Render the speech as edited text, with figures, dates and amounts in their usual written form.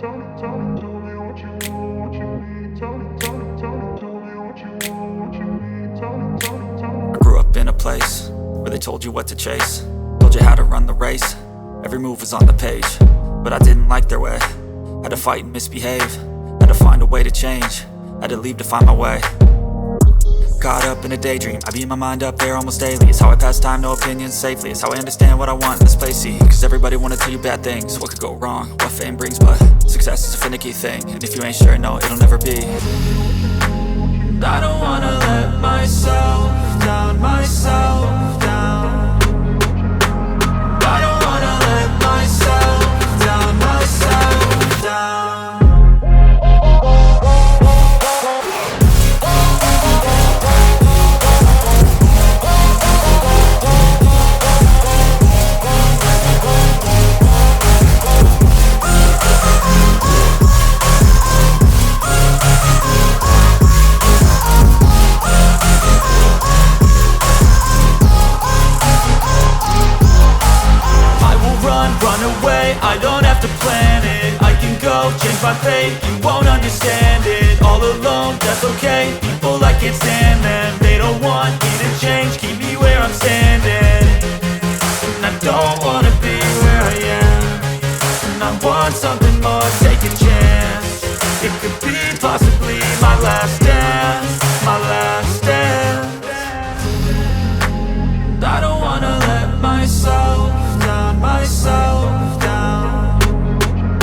I grew up in a place where they told you what to chase, told you how to run the race. Every move was on the page, but I didn't like their way. Had to fight and misbehave, had to find a way to change, had to leave to find my way. Caught up in a daydream, I beat my mind up there almost daily. It's how I pass time, no opinions safely. It's how I understand what I want in this place, see. Cause everybody wanna tell you bad things, what could go wrong, what fame brings. But success is a finicky thing, and if you ain't sure, no, it'll never be. I don't wanna let myself down, myself down. I don't wanna let myself down, myself down. Run away, I don't have to plan it. I can go, change my fate, you won't understand it. All alone, that's okay, people I can't stand them. They don't want me to change, keep me where I'm standing. And I don't wanna be where I am, and I want something more, take a chance. It could be possible.